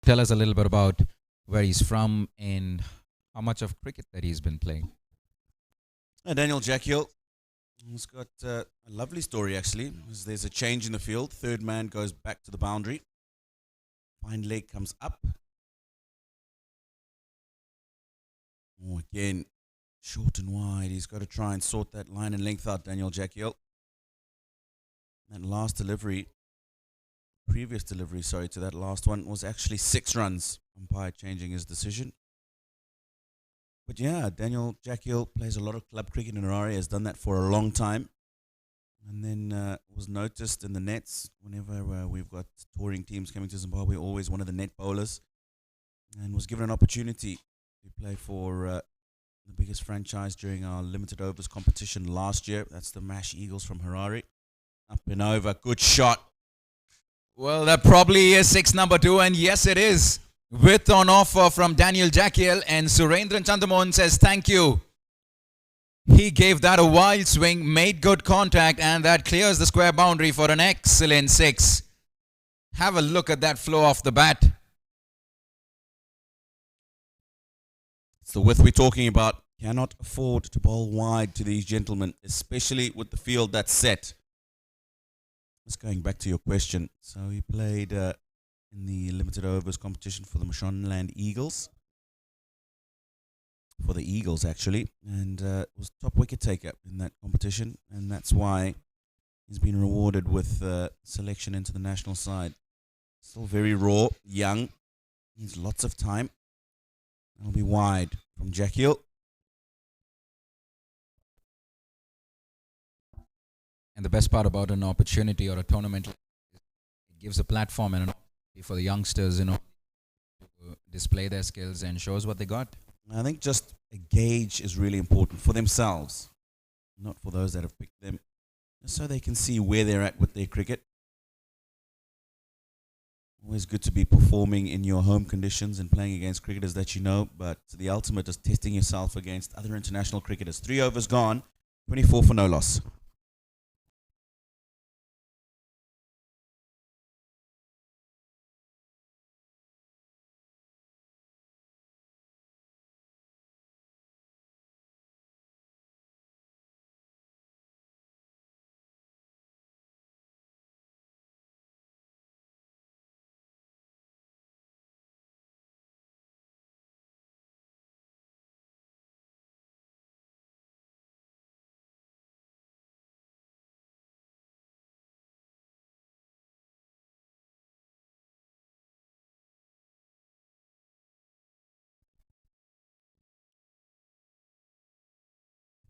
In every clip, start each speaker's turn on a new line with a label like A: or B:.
A: tell us a little bit about where he's from and how much of cricket that he's been playing.
B: Daniel Jackiel has got a lovely story actually. There's a change in the field. Third man goes back to the boundary. Fine leg comes up. Oh, again, short and wide. He's got to try and sort that line and length out, Daniel Jackiel. That last delivery, previous delivery, sorry, to that last one was actually 6 runs. Umpire changing his decision. But yeah, Daniel Jackiel plays a lot of club cricket in Harare, has done that for a long time. And then was noticed in the nets whenever we've got touring teams coming to Zimbabwe, always one of the net bowlers. And was given an opportunity to play for the biggest franchise during our limited overs competition last year. That's the Mash Eagles from Harare. Up and over, good shot.
A: Well, that probably is 6 number 2, and yes, it is. With on offer from Daniel Jackiel, and Surendran Chandamohan says thank you. He gave that a wild swing, made good contact, and that clears the square boundary for an excellent 6. Have a look at that flow off the bat.
B: It's the width we're talking about. Cannot afford to bowl wide to these gentlemen, especially with the field that's set. Just going back to your question. So he played in the limited overs competition for the Mashonaland Eagles. For the Eagles, actually. And was top wicket taker in that competition. And that's why he's been rewarded with selection into the national side. Still very raw, young. Needs lots of time. That'll be wide from Jackiel.
A: And the best part about an opportunity or a tournament, it gives a platform and an opportunity for the youngsters, to display their skills and shows what they got.
B: I think just a gauge is really important for themselves, not for those that have picked them, just so they can see where they're at with their cricket. Always good to be performing in your home conditions and playing against cricketers that you know, but the ultimate is testing yourself against other international cricketers. 3 overs gone, 24 for no loss.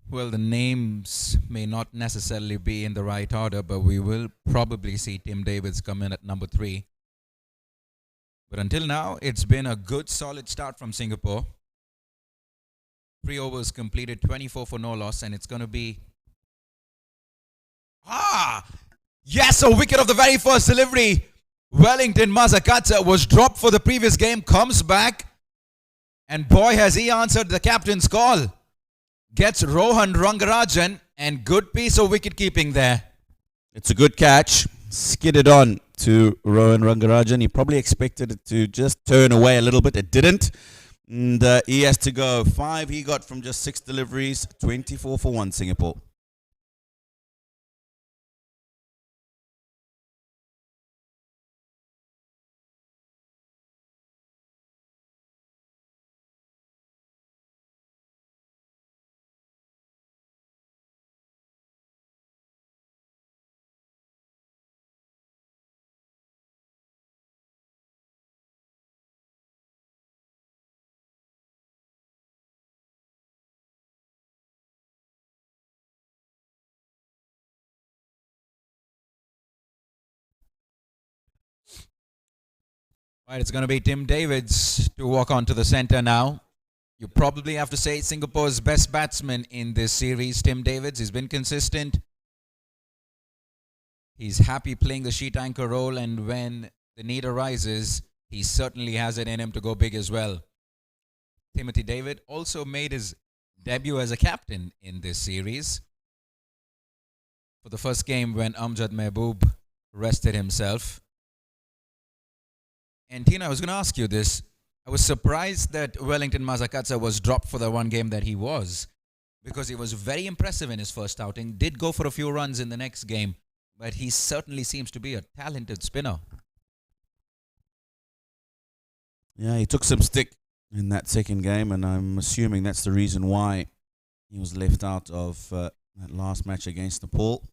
A: Well, the names may not necessarily be in the right order, but we will probably see Tim Davids come in at number 3. But until now, it's been a good, solid start from Singapore. 3 overs completed, 24 for no loss, and it's going to be... Yes, a wicket of the very first delivery. Wellington Mazakatsa was dropped for the previous game, comes back, and boy, has he answered the captain's call. Gets Rohan Rangarajan, and good piece of wicket keeping there.
B: It's a good catch. Skidded on to Rohan Rangarajan. He probably expected it to just turn away a little bit. It didn't. And he has to go. 5 he got from just 6 deliveries. 24 for 1 Singapore.
A: Right, it's going to be Tim Davids to walk onto the center now. You probably have to say Singapore's best batsman in this series, Tim Davids. He's been consistent. He's happy playing the sheet anchor role, and when the need arises, he certainly has it in him to go big as well. Timothy David also made his debut as a captain in this series. For the first game when Amjad Mehboob rested himself. And Tina, I was going to ask you this. I was surprised that Wellington Mazakatsa was dropped for the one game that he was, because he was very impressive in his first outing, did go for a few runs in the next game, but he certainly seems to be a talented spinner.
B: Yeah, he took some stick in that second game, and I'm assuming that's the reason why he was left out of that last match against Nepal.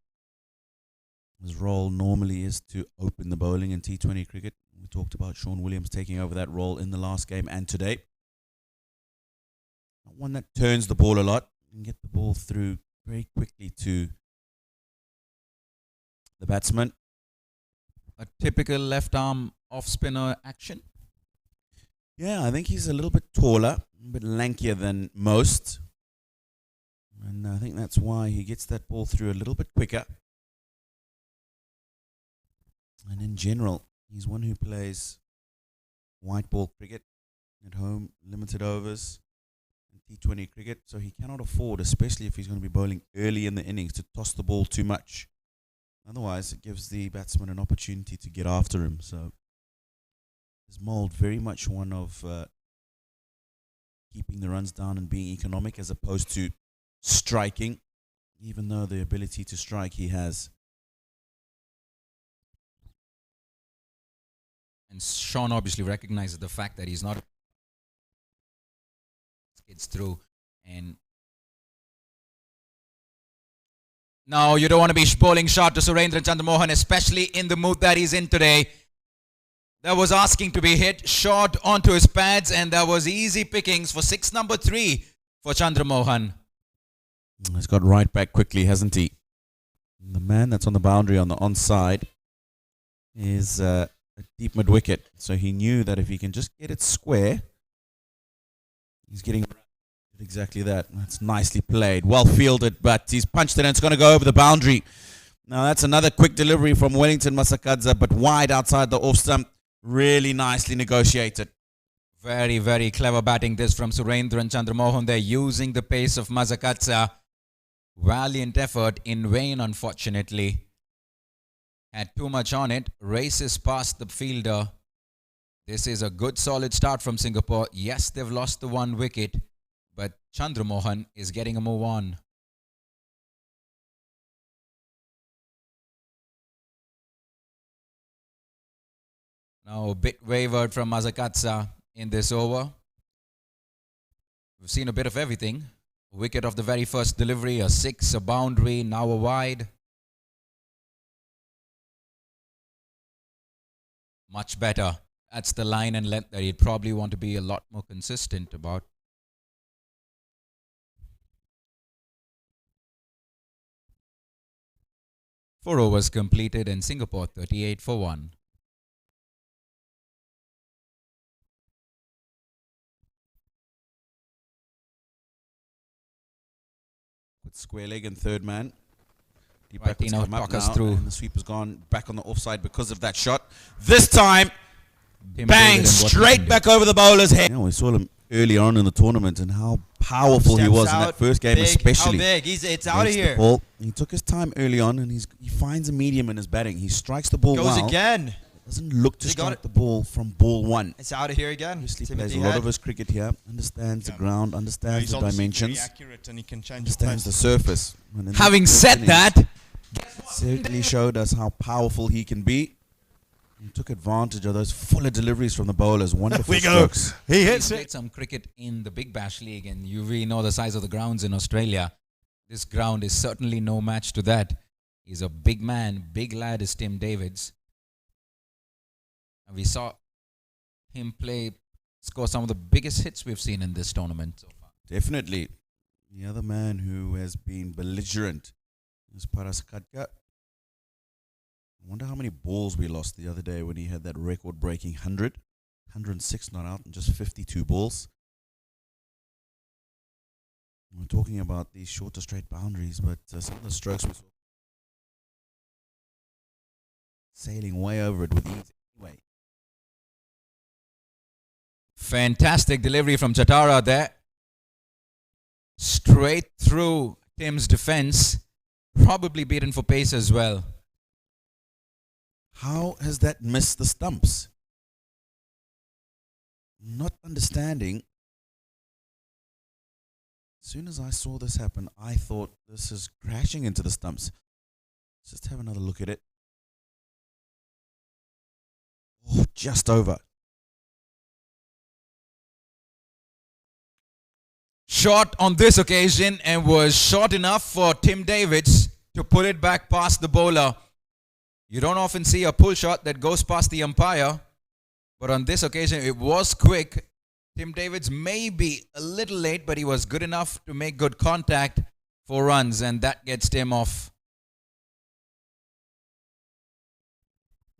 B: His role normally is to open the bowling in T20 cricket. We talked about Sean Williams taking over that role in the last game and today. One that turns the ball a lot and get the ball through very quickly to the batsman.
A: A typical left arm off spinner action.
B: Yeah, I think he's a little bit taller, a bit lankier than most. And I think that's why he gets that ball through a little bit quicker. And in general, he's one who plays white ball cricket at home, limited overs, and T20 cricket. So he cannot afford, especially if he's going to be bowling early in the innings, to toss the ball too much. Otherwise, it gives the batsman an opportunity to get after him. So his mould very much one of keeping the runs down and being economic as opposed to striking, even though the ability to strike he has.
A: And Sean obviously recognizes the fact that he's not skids through. And now you don't want to be bowling short to Surendran Chandramohan, especially in the mood that he's in today. That was asking to be hit short onto his pads, and that was easy pickings for 6 number 3 for Chandramohan.
B: He's got right back quickly, hasn't he? The man that's on the boundary on the onside is a deep mid-wicket. So he knew that if he can just get it square, he's getting exactly that. That's nicely played. Well fielded, but he's punched it and it's going to go over the boundary. Now that's another quick delivery from Wellington Mazakatsa, but wide outside the off stump. Really nicely negotiated.
A: Very, very clever batting this from Surendran Chandramohan. They're using the pace of Mazakatsa. Valiant effort in vain, unfortunately. Had too much on it. Races past the fielder. This is a good solid start from Singapore. Yes, they've lost the 1 wicket, but Chandramohan is getting a move on. Now a bit wavered from Mazakatsa in this over. We've seen a bit of everything. A wicket of the very first delivery, a 6, a boundary, now a wide. Much better. That's the line and length that he'd probably want to be a lot more consistent about. Four overs completed and Singapore 38 for 1.
B: Square leg and third man. Deep
A: Right,
B: backwards
A: Tino,
B: come up
A: talk us
B: now,
A: through.
B: and the sweeper's gone back on the offside because of that shot. This time,
A: Tim
B: bang,
A: David and what he
B: straight
A: can
B: back over the bowler's head. Yeah, we saw him early on in the tournament and how powerful he
C: Steps
B: was in that
C: out,
B: first game,
C: big.
B: especially.
C: How big? It's out of
B: against
C: here.
B: Nepal. He took his time early on and he finds a medium in his batting. He strikes the ball
C: Goes
B: well.
C: again.
B: Doesn't look to
C: He got
B: strike
C: it.
B: the ball from ball 1.
C: It's out of here again.
B: Obviously
C: Timothy
B: plays a lot
C: Head.
B: of his cricket here. Understands the ground, understands
D: He's
B: the
D: obviously
B: dimensions,
D: very accurate and he can change
B: understands the
D: the
B: surface. And in
A: Having
B: that first
A: said
B: innings,
A: that,
B: certainly showed us how powerful he can be. He took advantage of those fuller deliveries from the bowlers. Wonderful strokes.
D: He
A: he's
D: hits
A: played
D: it.
A: some cricket in the Big Bash League, and you really know the size of the grounds in Australia. This ground is certainly no match to that. He's a big man, big lad is Tim Davids. And we saw him score some of the biggest hits we've seen in this tournament so far.
B: Definitely. The other man who has been belligerent is Paras Khadka. I wonder how many balls we lost the other day when he had that record-breaking 100. 106 not out and just 52 balls. We're talking about these shorter straight boundaries, but some of the strokes we saw sailing way over it with ease anyway.
A: Fantastic delivery from Chatara there. Straight through Tim's defense. Probably beaten for pace as well.
B: How has that missed the stumps? not understanding. As soon as I saw this happen, I thought this is crashing into the stumps. Let's just have another look at it. Oh, just over.
A: Short on this occasion and was short enough for Tim Davids to put it back past the bowler. You don't often see a pull shot that goes past the umpire, but on this occasion it was quick. Tim Davids may be a little late, but he was good enough to make good contact for runs, and that gets Tim off.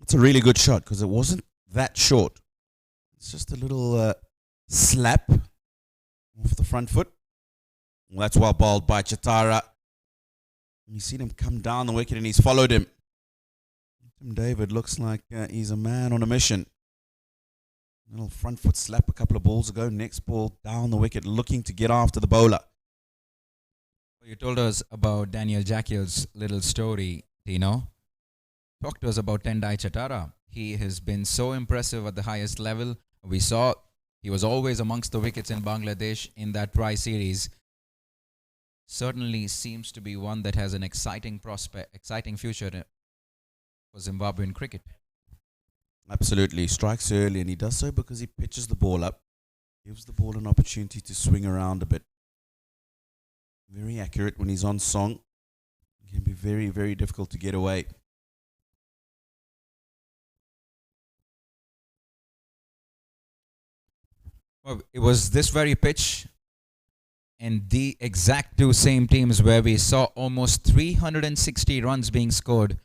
B: It's a really good shot because it wasn't that short. It's just a little slap off the front foot. Well, that's well bowled by Chatara. And you've seen him come down the wicket and he's followed him. Tim David looks like he's a man on a mission. A little front foot slap a couple of balls ago. Next ball down the wicket, looking to get after the bowler.
A: You told us about Daniel Jacquiel's little story, Tino. Talk to us about Tendai Chatara. He has been so impressive at the highest level. We saw he was always amongst the wickets in Bangladesh in that tri-series. Certainly seems to be one that has an exciting prospect, exciting future for Zimbabwean cricket.
B: Absolutely. Strikes early, and he does so because he pitches the ball up. Gives the ball an opportunity to swing around a bit. Very accurate when he's on song. It can be very, very difficult to get away.
A: Well, it was this very pitch and the exact two same teams where we saw almost 360 runs being scored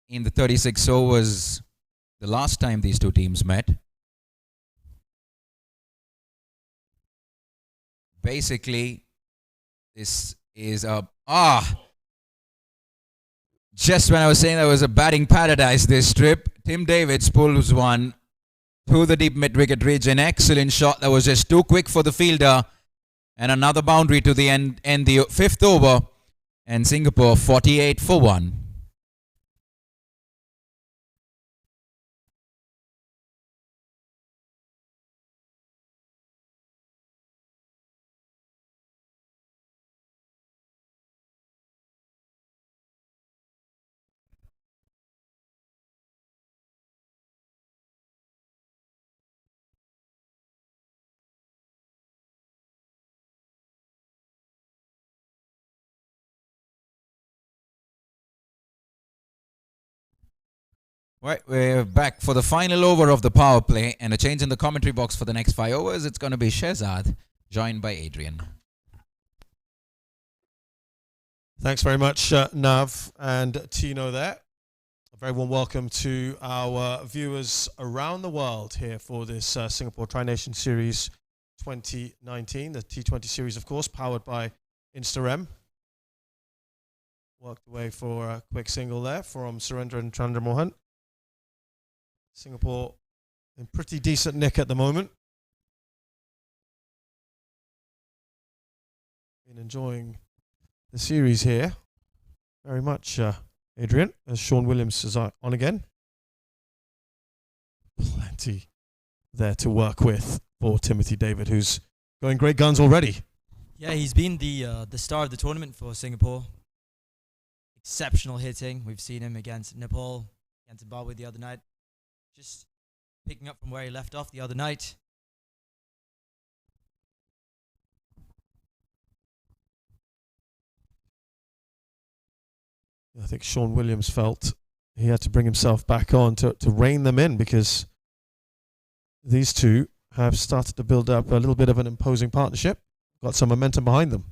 A: in the 36 overs the last time these two teams met. Basically, this is just when I was saying that was a batting paradise this trip, Tim Davids pulls one through the deep mid-wicket region. Excellent shot that was just too quick for the fielder. And another boundary to the end the fifth over. And Singapore 48 for 1. Right, we're back for the final over of the power play and a change in the commentary box for the next 5 overs. It's going to be Shehzad, joined by Adrian.
C: Thanks very much, Nav and Tino there. A very warm welcome to our viewers around the world here for this Singapore Tri-Nation Series 2019, the T20 series, of course, powered by InstaRem. Worked away for a quick single there from Surendran Chandramohan. Singapore in pretty decent nick at the moment. Been enjoying the series here very much, Adrian, as Sean Williams is on again. Plenty there to work with for Timothy David, who's going great guns already.
D: Yeah, he's been the star of the tournament for Singapore. Exceptional hitting. We've seen him against Nepal, against Zimbabwe the other night. Just picking up from where he left off the other night.
C: I think Sean Williams felt he had to bring himself back on to rein them in, because these two have started to build up a little bit of an imposing partnership. Got some momentum behind them.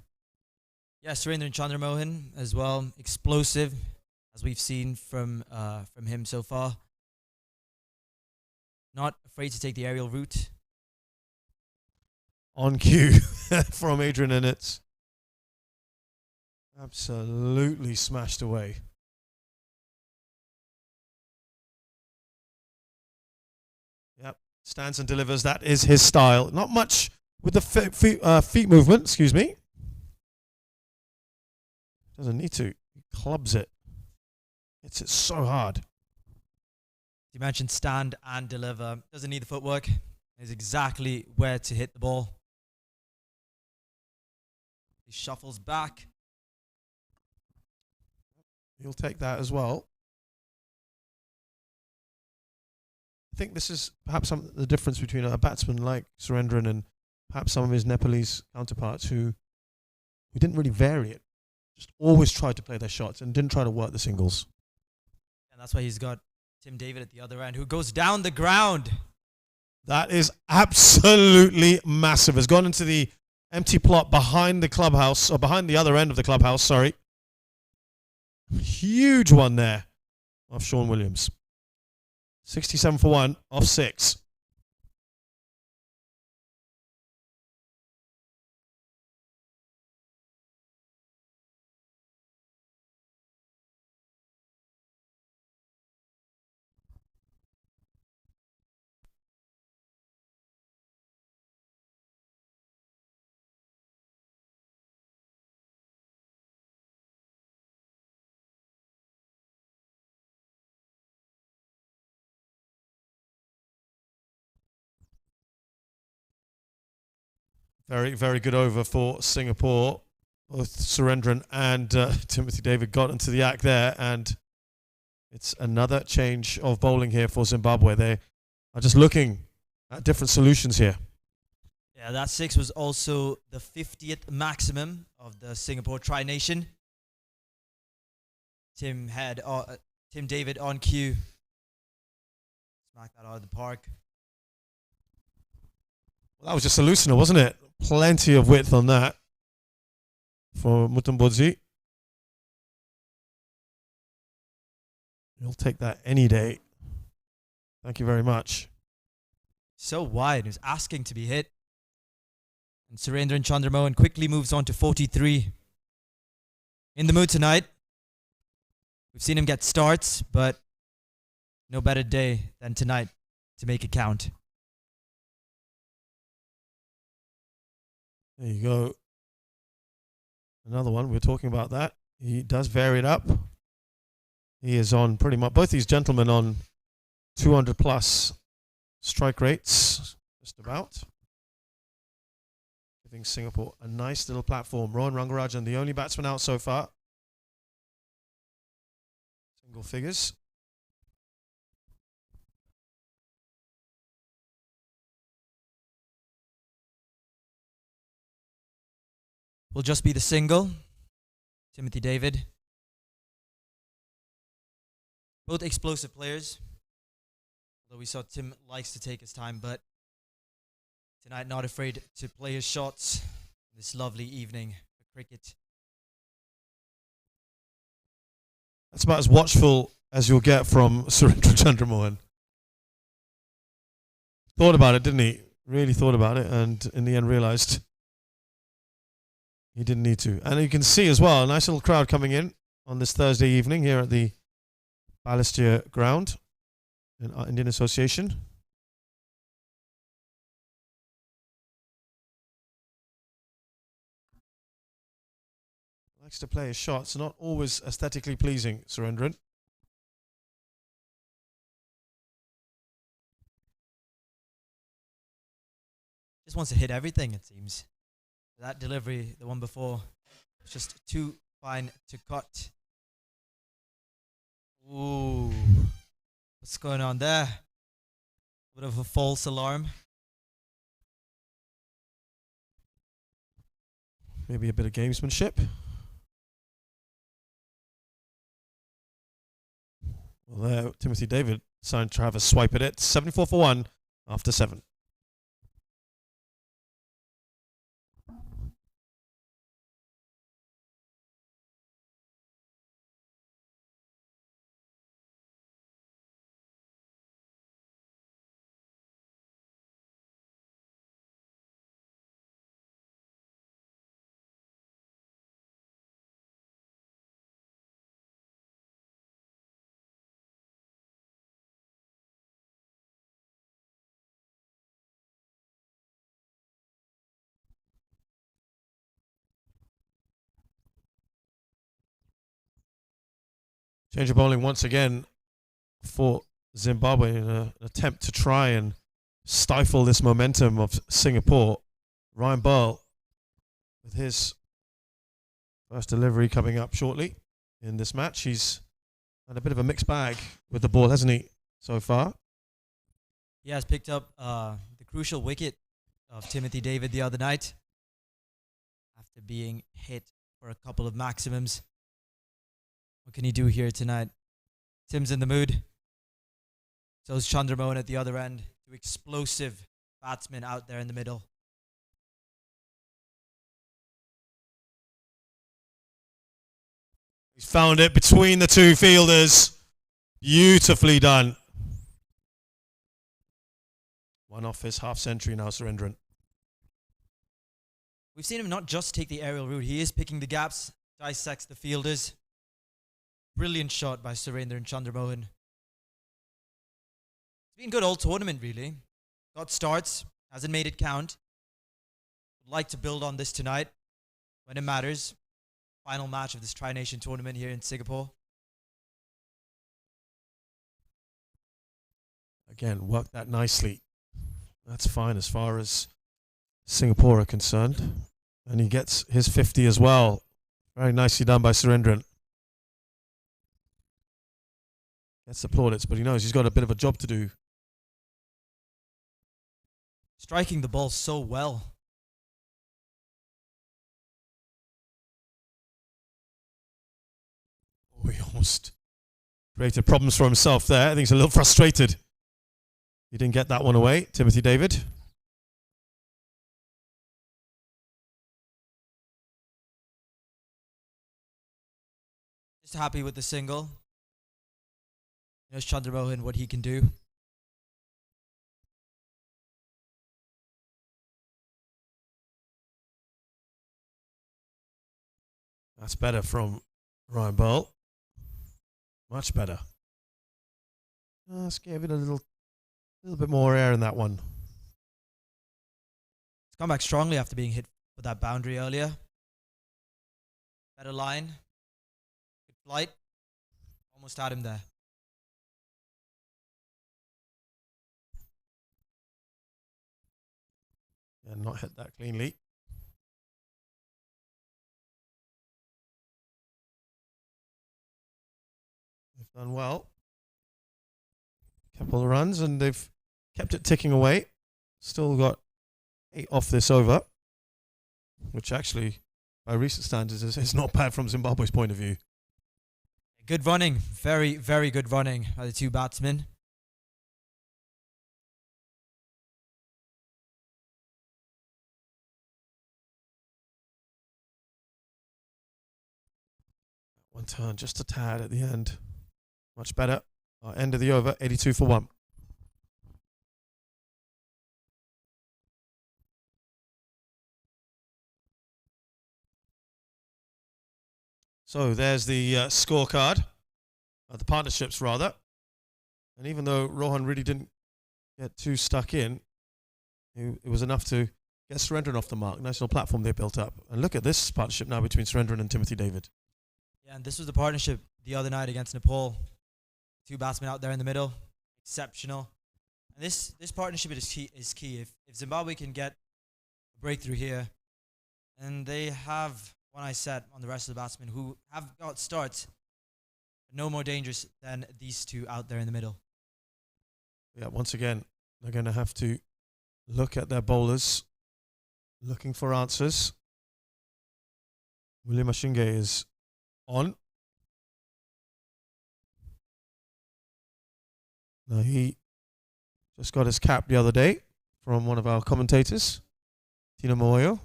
D: Yeah, Surendran Chandramohan as well. Explosive, as we've seen from him so far. Not afraid to take the aerial route.
C: On cue from Adrian, and it's absolutely smashed away. Yep, stands and delivers. That is his style. Not much with the feet movement, excuse me. Doesn't need to. He clubs it. Hits it so hard.
D: You mentioned stand and deliver. Doesn't need the footwork. Is exactly where to hit the ball. He shuffles back.
C: He'll take that as well. I think this is perhaps the difference between a batsman like Surendran and perhaps some of his Nepalese counterparts who didn't really vary it. Just always tried to play their shots and didn't try to work the singles.
D: And that's why he's got Tim David at the other end, who goes down the ground.
C: That is absolutely massive. Has gone into the empty plot behind the clubhouse, or behind the other end of the clubhouse, sorry. Huge one there off Sean Williams. 67 for 1 off 6. Very, very good over for Singapore. Both Surendran and Timothy David got into the act there, and it's another change of bowling here for Zimbabwe. They are just looking at different solutions here.
D: Yeah, that 6 was also the 50th maximum of the Singapore Tri-Nation. Tim David on cue. Smack that out of the park.
C: Well, that was just a loosener, wasn't it? Plenty of width on that for Mutambodzi. He'll take that any day. Thank you very much.
D: So wide. He was asking to be hit. And Surendran Chandramohan quickly moves on to 43. In the mood tonight. We've seen him get starts, but no better day than tonight to make it count.
C: There you go. Another one. We were talking about that. He does vary it up. He is on pretty much, both these gentlemen on 200 plus strike rates, just about. Giving Singapore a nice little platform. Rohan Rangarajan, the only batsman out so far. Single figures.
D: Will just be the single. Timothy David. Both explosive players. Although we saw Tim likes to take his time, but tonight not afraid to play his shots this lovely evening for cricket.
C: That's about as watchful as you'll get from Surendran Chandramohan. Thought about it, didn't he? Really thought about it, and in the end realised he didn't need to. And you can see as well, a nice little crowd coming in on this Thursday evening here at the Balestier ground in Indian Association. Likes to play his shots, not always aesthetically pleasing, Surendran.
D: Just wants to hit everything, it seems. That delivery, the one before, was just too fine to cut. Ooh. What's going on there? Bit of a false alarm.
C: Maybe a bit of gamesmanship. Well, there, Timothy David signed to have a swipe at it. 74 for 1 after 7. Change of bowling once again for Zimbabwe in an attempt to try and stifle this momentum of Singapore. Ryan Burl with his first delivery coming up shortly in this match. He's had a bit of a mixed bag with the ball, hasn't he, so far?
D: He has picked up the crucial wicket of Timothy David the other night after being hit for a couple of maximums. What can he do here tonight? Tim's in the mood. So is Chandramohan at the other end. Two explosive batsmen out there in the middle.
C: He's found it between the two fielders. Beautifully done. One off his half century now, Surendran.
D: We've seen him not just take the aerial route, he is picking the gaps, dissects the fielders. Brilliant shot by Surendran Chandramohan. It's been good all tournament, really. Got starts, hasn't made it count. Would like to build on this tonight when it matters. Final match of this Tri-Nation tournament here in Singapore.
C: Again, worked that nicely. That's fine as far as Singapore are concerned. And he gets his 50 as well. Very nicely done by Surendran. Gets the plaudits, but he knows he's got a bit of a job to do.
D: Striking the ball so well.
C: Oh, he almost created problems for himself there. I think he's a little frustrated. He didn't get that one away, Timothy David.
D: Just happy with the single. Knows Chandramohan what he can do.
C: That's better from Ryan Burl. Much better. Let's give it a little bit more air in that one.
D: He's come back strongly after being hit with that boundary earlier. Better line. Good flight. Almost had him there.
C: And not hit that cleanly. They've done well. Couple of runs and they've kept it ticking away. Still got 8 off this over, which actually, by recent standards, is not bad from Zimbabwe's point of view.
D: Good running. Very, very good running by the two batsmen.
C: One turn, just a tad at the end. Much better. End of the over, 82 for 1. So there's the scorecard, the partnerships rather. And even though Rohan really didn't get too stuck in, it was enough to get Surendran off the mark. Nice little platform they built up. And look at this partnership now between Surendran and Timothy David.
D: Yeah, and this was the partnership the other night against Nepal. Two batsmen out there in the middle. Exceptional. And this partnership is key. If Zimbabwe can get a breakthrough here, and they have one eye set on the rest of the batsmen who have got starts, but no more dangerous than these two out there in the middle.
C: Yeah, once again, they're going to have to look at their bowlers, looking for answers. William Ashinge is on. Now, he just got his cap the other day from one of our commentators, Tino Moyo.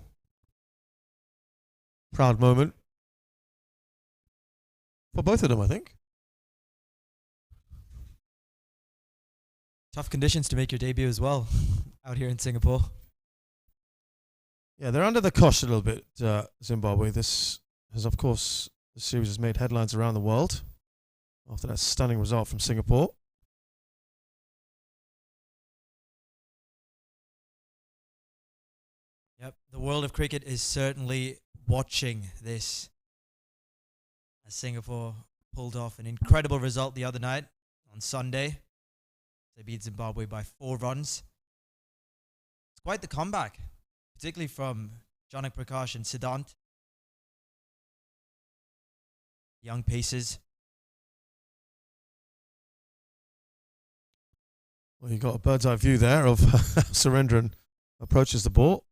C: Proud moment for both of them, I think.
D: Tough conditions to make your debut as well out here in Singapore.
C: Yeah, they're under the cosh a little bit, Zimbabwe. This has, of course, the series has made headlines around the world after that stunning result from Singapore.
D: Yep, the world of cricket is certainly watching this as Singapore pulled off an incredible result the other night on Sunday. They beat Zimbabwe by 4 runs. quite the comeback, particularly from Janak Prakash and Siddhant. Young paces.
C: Well, you got a bird's eye view there of Surendran approaches the ball.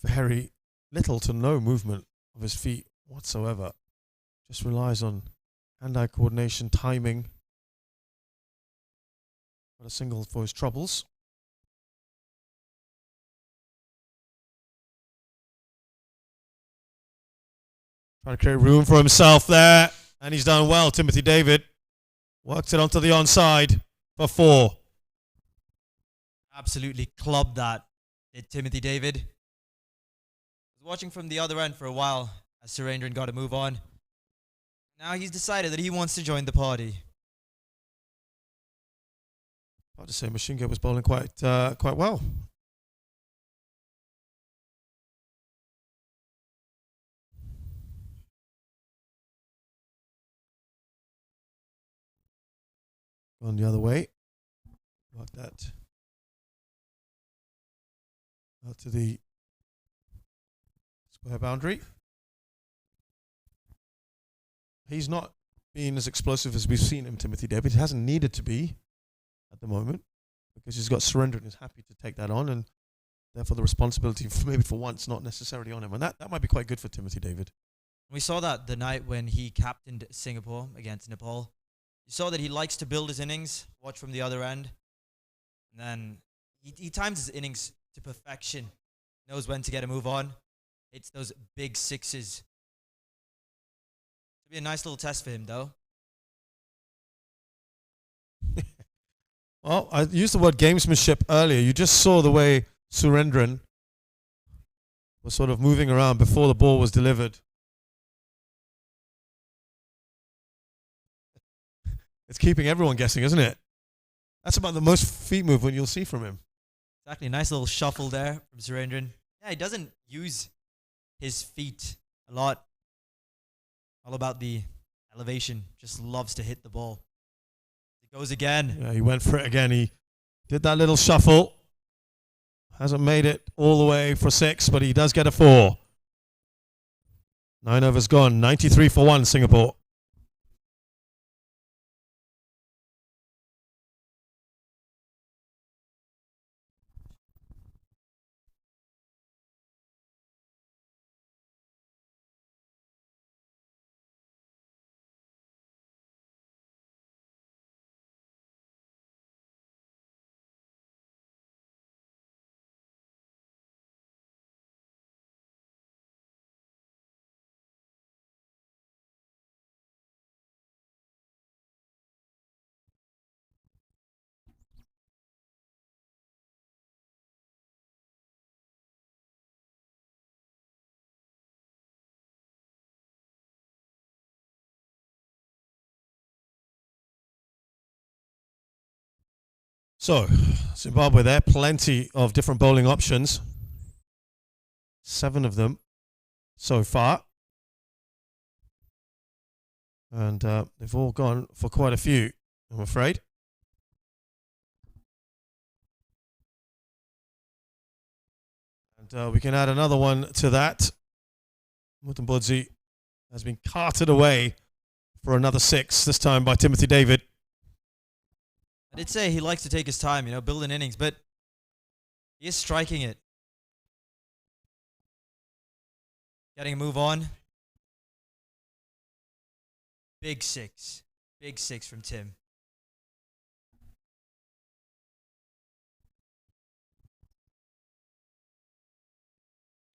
C: Very little to no movement of his feet whatsoever. Just relies on hand-eye coordination, timing. Got a single for his troubles. Trying to create room for himself there. And he's done well, Timothy David. Works it onto the onside for 4.
D: Absolutely clubbed that, did Timothy David. Was watching from the other end for a while as Surendran got to move on. Now he's decided that he wants to join the party.
C: Hard to say, Machine Gun was bowling quite well. Gone the other way. Like that. Out to the square boundary. He's not been as explosive as we've seen him, Timothy David. He hasn't needed to be at the moment because he's got surrender and is happy to take that on, and therefore the responsibility, maybe for once, not necessarily on him. And that might be quite good for Timothy David.
D: We saw that the night when he captained Singapore against Nepal. You saw that he likes to build his innings, watch from the other end, and then he times his innings to perfection. Knows when to get a move on. It's those big sixes. It'll be a nice little test for him, though.
C: Well, I used the word gamesmanship earlier. You just saw the way Surendran was sort of moving around before the ball was delivered. It's keeping everyone guessing, isn't it? That's about the most feet movement you'll see from him.
D: Exactly, nice little shuffle there from Surendran. Yeah, he doesn't use his feet a lot. All about the elevation. Just loves to hit the ball. It goes again.
C: Yeah, he went for it again. He did that little shuffle. Hasn't made it all the way for 6, but he does get a 4. 9 overs gone. 93 for 1, Singapore. So, Zimbabwe there, plenty of different bowling options. 7 of them so far. And they've all gone for quite a few, I'm afraid. And we can add another one to that. Mutambudzi has been carted away for another 6, this time by Timothy David.
D: I did say he likes to take his time, build an innings, but he is striking it. Getting a move on. Big 6. Big 6 from Tim.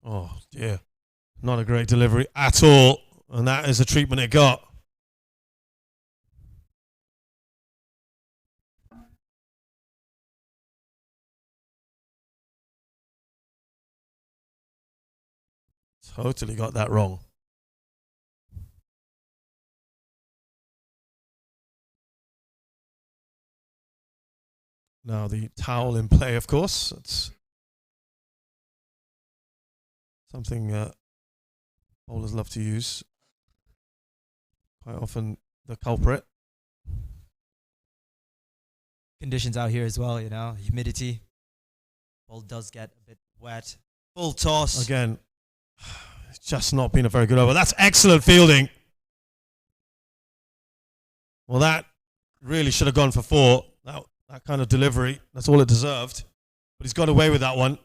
C: Oh, dear. Not a great delivery at all. And that is the treatment it got. Totally got that wrong. Now the towel in play, of course. It's something bowlers love to use. Quite often the culprit.
D: conditions out here as well, you know, humidity. Ball does get a bit wet. Full toss.
C: Again, it's just not been a very good over. That's excellent fielding. Well, that really should have gone for 4. That kind of delivery, that's all it deserved. But he's got away with that one.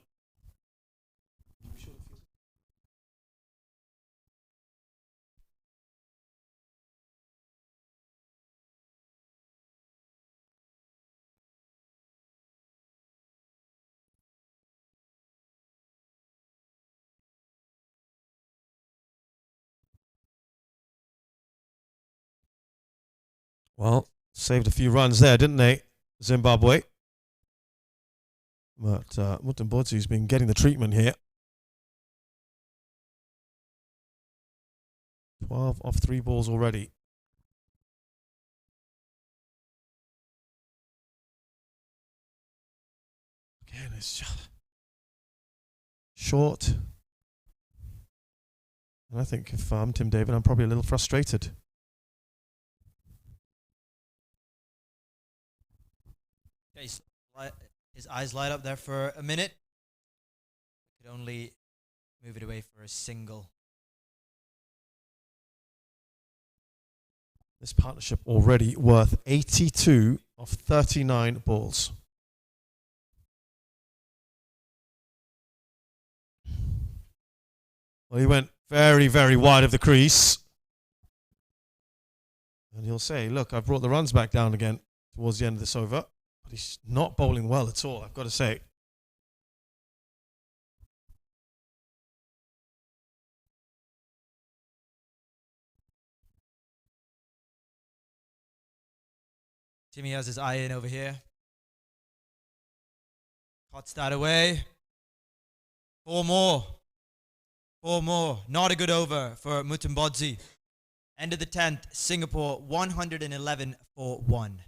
C: Well, saved a few runs there, didn't they, Zimbabwe? But Mutambodzi's been getting the treatment here. 12 off 3 balls already. Again, it's just short. And I think if I'm Tim David, I'm probably a little frustrated.
D: His eyes light up there for a minute. Could only move it away for a single.
C: This partnership already worth 82 of 39 balls. Well, he went very, very wide of the crease. And he'll say, look, I've brought the runs back down again towards the end of this over. But he's not bowling well at all, I've got to say.
D: Timmy has his eye in over here. Cuts that away. 4 more. 4 more. Not a good over for Mutambodzi. End of the 10th. Singapore 111 for 1.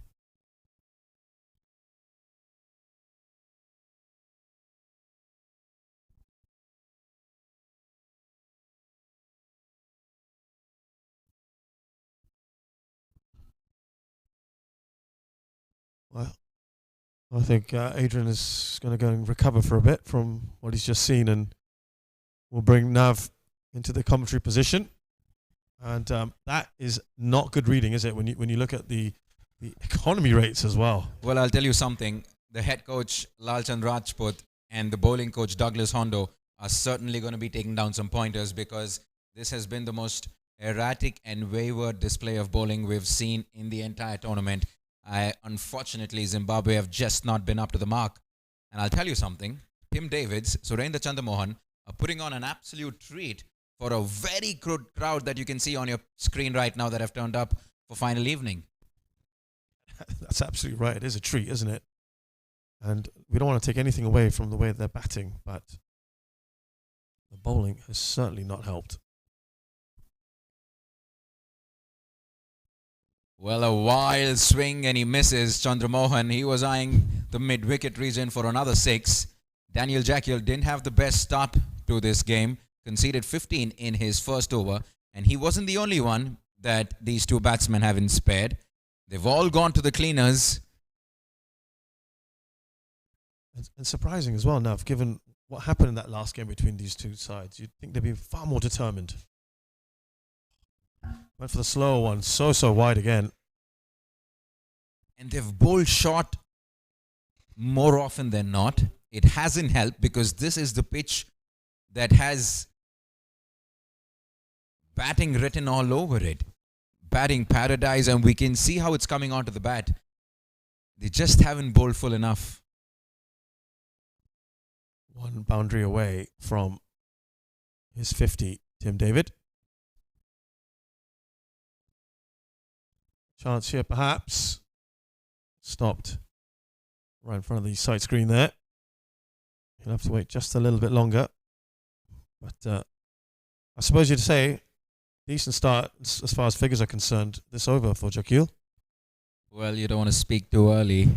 C: Well, I think Adrian is going to go and recover for a bit from what he's just seen, and we'll bring Nav into the commentary position. And that is not good reading, is it? When you look at the economy rates as well.
A: Well, I'll tell you something. The head coach Lalchand Rajput and the bowling coach Douglas Hondo are certainly going to be taking down some pointers, because this has been the most erratic and wayward display of bowling we've seen in the entire tournament. Unfortunately, Zimbabwe have just not been up to the mark. And I'll tell you something. Tim Davids, Surendra Chandamohan are putting on an absolute treat for a very good crowd that you can see on your screen right now that have turned up for final evening.
C: That's absolutely right. It is a treat, isn't it? And we don't want to take anything away from the way they're batting, but the bowling has certainly not helped.
A: Well, a wild swing and he misses Chandramohan. He was eyeing the mid-wicket region for another 6. Daniel Jacquiel didn't have the best start to this game. Conceded 15 in his first over. And he wasn't the only one that these 2 batsmen haven't spared. They've all gone to the cleaners.
C: And surprising as well, Nav, given what happened in that last game between these 2 sides. You'd think they'd be far more determined. Went for the slower one, so wide again.
A: And they've bowled short more often than not. It hasn't helped, because this is the pitch that has batting written all over it. Batting paradise, and we can see how it's coming onto the bat. They just haven't bowled full enough.
C: 1 boundary away from his 50, Tim David. Chance here, perhaps. Stopped right in front of the sight screen there. He'll have to wait just a little bit longer. But I suppose you'd say decent start as far as figures are concerned this over for Jacquiel.
A: Well, you don't want to speak too early.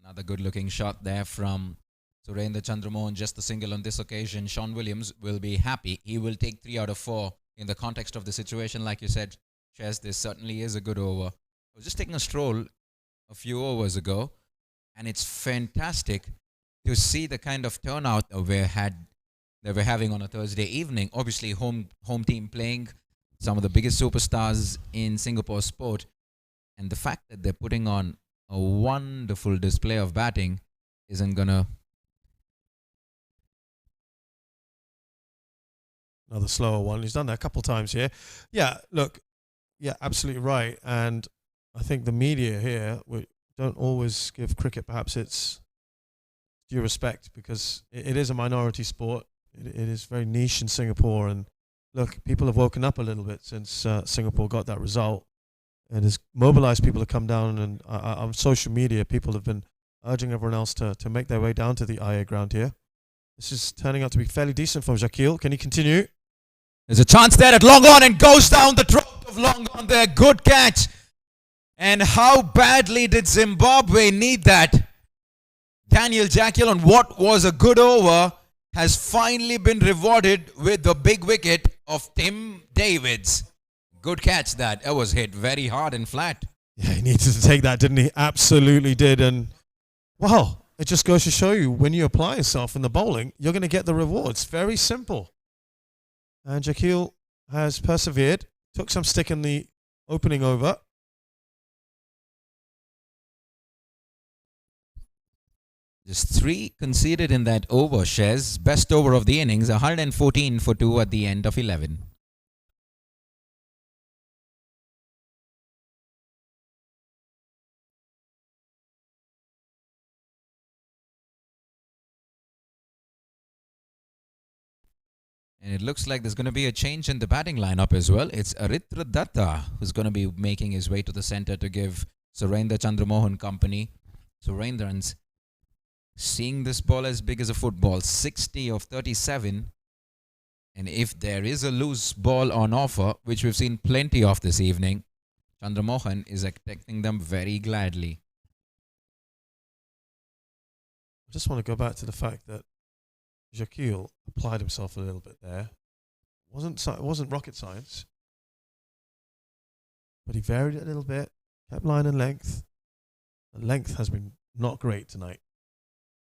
A: Another good-looking shot there from Surendra Chandramohan just the single on this occasion. Sean Williams will be happy. He will take 3 out of 4 in the context of the situation. Like you said, Ches, this certainly is a good over. I was just taking a stroll a few overs ago, and it's fantastic to see the kind of turnout that we're having on a Thursday evening. Obviously, home team playing some of the biggest superstars in Singapore sport, and the fact that they're putting on a wonderful display of batting isn't gonna.
C: Another slower one. He's done that a couple of times here. Yeah, look, yeah, absolutely right. And I think the media here, we don't always give cricket perhaps its due respect, because it is a minority sport. It is very niche in Singapore. And look, people have woken up a little bit since Singapore got that result. It has mobilized people to come down. And on social media, people have been urging everyone else to make their way down to the IA ground here. This is turning out to be fairly decent from Shakil. Can he continue?
A: There's a chance there at long on, and goes down the throat of long on there. Good catch. And how badly did Zimbabwe need that? Daniel Jackiel, on what was a good over, has finally been rewarded with the big wicket of Tim Davids. Good catch that. That was hit very hard and flat.
C: Yeah, he needed to take that, didn't he? Absolutely did. And, well, it just goes to show you, when you apply yourself in the bowling, you're going to get the rewards. Very simple. And Jackiel has persevered, took some stick in the opening over.
A: Just 3 conceded in that over, Shez. Best over of the innings, 114 for 2 at the end of 11. And it looks like there's going to be a change in the batting lineup as well. It's Aritra Datta who's going to be making his way to the center to give Surendra Chandramohan company. Surendran's seeing this ball as big as a football, 60 of 37. And if there is a loose ball on offer, which we've seen plenty of this evening, Chandramohan is accepting them very gladly.
C: I just want to go back to the fact that Jackiel applied himself a little bit there. It wasn't rocket science, but he varied it a little bit, kept line and length. The length has been not great tonight,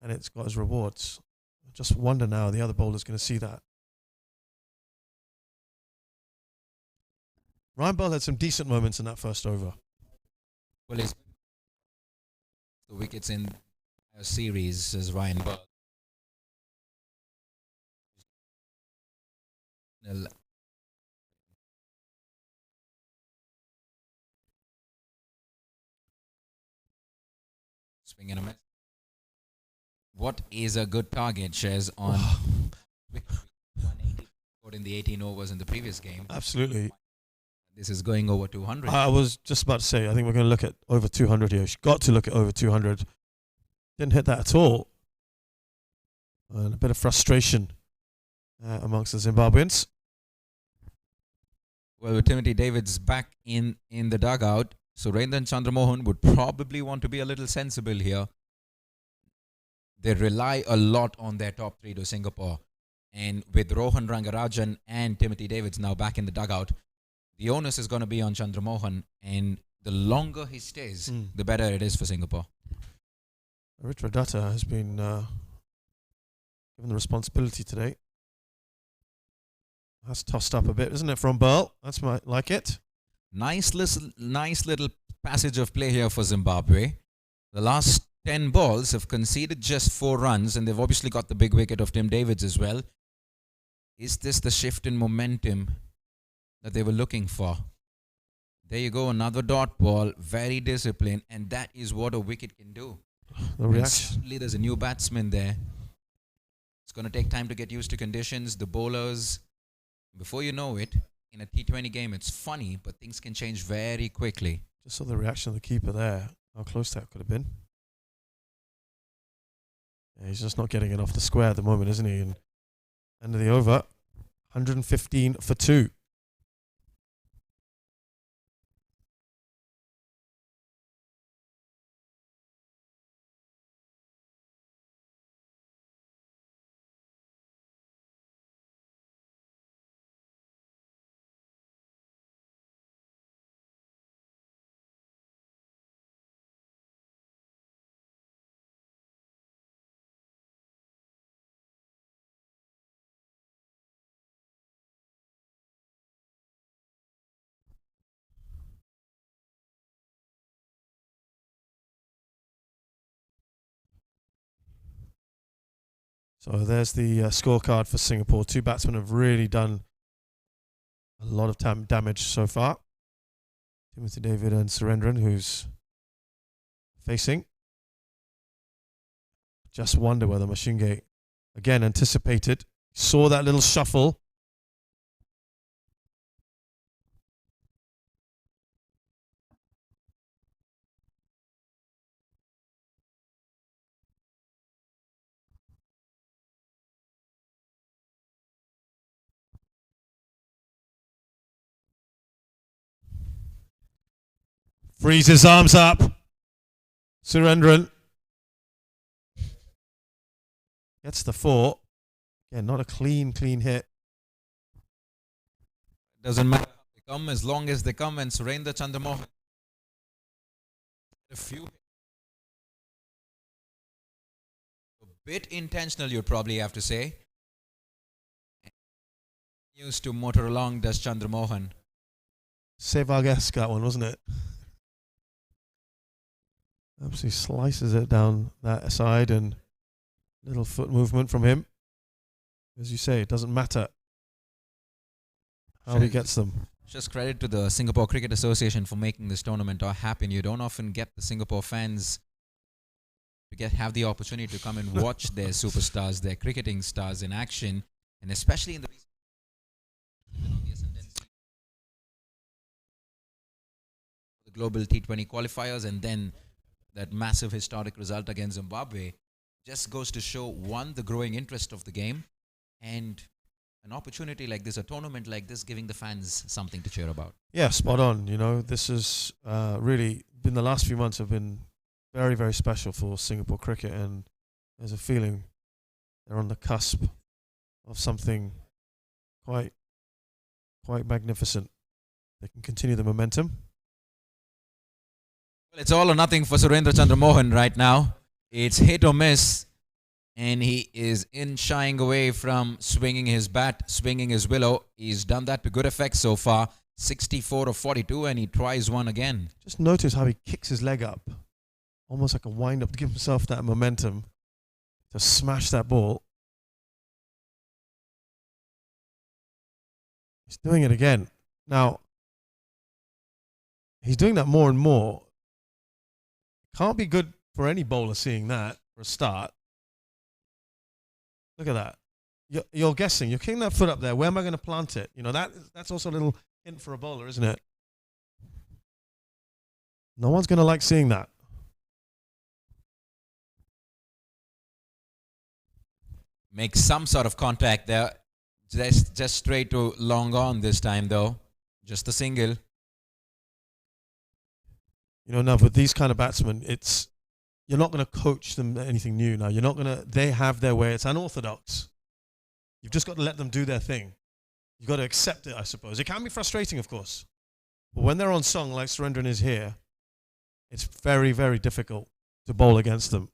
C: and it's got his rewards. I just wonder now the other bowler's going to see that. Ryan Bell had some decent moments in that first over.
A: Well, it's the wickets in a series as Ryan Bell. Swing and a miss. What is a good target, Shez, on 180 scored in the 18 overs in the previous game?
C: Absolutely.
A: This is going over 200.
C: I was just about to say, I think we're going to look at over 200 here. She's got to look at over 200. Didn't hit that at all. And a bit of frustration amongst the Zimbabweans.
A: Well, with Timothy Davids back in the dugout, Surendra Chandramohan would probably want to be a little sensible here. They rely a lot on their top 3 to Singapore. And with Rohan Rangarajan and Timothy Davids now back in the dugout, the onus is going to be on Chandramohan. And the longer he stays, the better it is for Singapore.
C: Aritra Datta has been given the responsibility today. That's tossed up a bit, isn't it, from Burl? That's like it.
A: Nice little passage of play here for Zimbabwe. The last 10 balls have conceded just 4 runs, and they've obviously got the big wicket of Tim Davids as well. Is this the shift in momentum that they were looking for? There you go, another dot ball, very disciplined, and that is what a wicket can do.
C: The reaction.
A: Suddenly there's a new batsman there. It's going to take time to get used to conditions, the bowlers. Before you know it, in a T20 game, it's funny, but things can change very quickly.
C: Just saw the reaction of the keeper there. How close that could have been. Yeah, he's just not getting it off the square at the moment, isn't he? And end of the over, 115 for 2. So there's the scorecard for Singapore. Two batsmen have really done a lot of damage so far. Timothy David and Surendran, who's facing. Just wonder whether Mashingate, again, anticipated, saw that little shuffle. Frees his arms up. Surendran gets the 4. Again, not a clean hit.
A: Doesn't matter how they come, as long as they come. And Surendra Chandramohan, a few, a bit intentional, you'd probably have to say. Used to motor along, does Chandramohan.
C: Sehwag-esque that one, wasn't it? Absolutely slices it down that side, and little foot movement from him. As you say, it doesn't matter how he gets them.
A: Just credit to the Singapore Cricket Association for making this tournament happen. You don't often get the Singapore fans to have the opportunity to come and watch their superstars, their cricketing stars in action, and especially in the global T20 qualifiers, and then that massive historic result against Zimbabwe just goes to show, one, the growing interest of the game, and an opportunity like this, a tournament like this, giving the fans something to cheer about.
C: Yeah, spot on. You know, this has really been, the last few months have been very, very special for Singapore cricket, and there's a feeling they're on the cusp of something quite magnificent. They can continue the momentum.
A: Well, it's all or nothing for Surendra Chandramohan right now. It's hit or miss, and he is shying away from swinging his bat, swinging his willow. He's done that to good effect so far. 64 of 42, and he tries one again.
C: Just notice how he kicks his leg up, almost like a wind-up to give himself that momentum to smash that ball. He's doing it again. Now, he's doing that more and more. Can't be good for any bowler seeing that for a start. Look at that. You're guessing. You're kicking that foot up there. Where am I going to plant it? You know, that's also a little hint for a bowler, isn't it? No one's going to like seeing that.
A: Make some sort of contact there. Just straight to long on this time, though. Just a single.
C: You know, now with these kind of batsmen, you're not going to coach them anything new now. You're not going to, they have their way. It's unorthodox. You've just got to let them do their thing. You've got to accept it, I suppose. It can be frustrating, of course. But when they're on song, like Surendran is here, it's very, very difficult to bowl against them.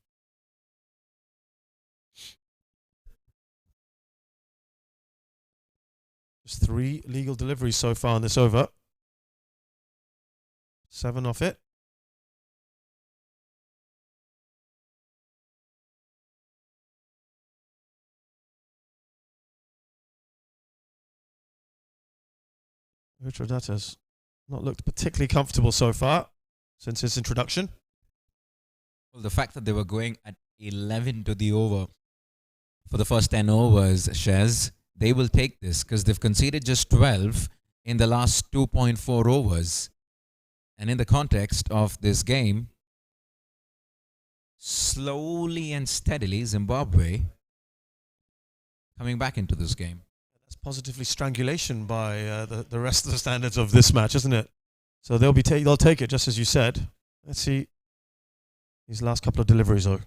C: Just 3 legal deliveries so far in this over. 7 off it. Rudradatta's not looked particularly comfortable so far since his introduction.
A: Well, the fact that they were going at 11 to the over for the first 10 overs, Shez, they will take this because they've conceded just 12 in the last 2.4 overs. And in the context of this game, slowly and steadily, Zimbabwe coming back into this game.
C: That's positively strangulation by the rest of the standards of this match, isn't it? So they'll take it, just as you said. Let's see these last couple of deliveries, though.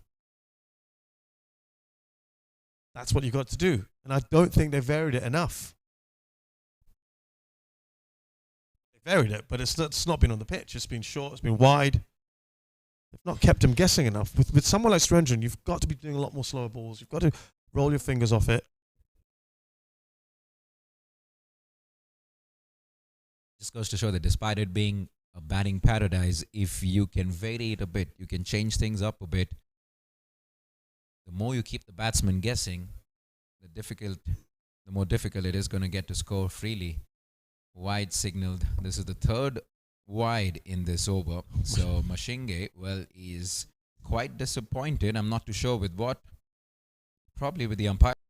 C: That's what you've got to do. And I don't think they varied it enough. They varied it, but it's not been on the pitch. It's been short, it's been wide. They've not kept him guessing enough. With someone like Surendran, you've got to be doing a lot more slower balls. You've got to roll your fingers off it.
A: Just goes to show that despite it being a batting paradise, if you can vary it a bit, you can change things up a bit, the more you keep the batsman guessing, the more difficult it is going to get to score freely. Wide signaled. This is the third wide in this over. So Mashinge, well, is quite disappointed. I'm not too sure with what. Probably with the umpire.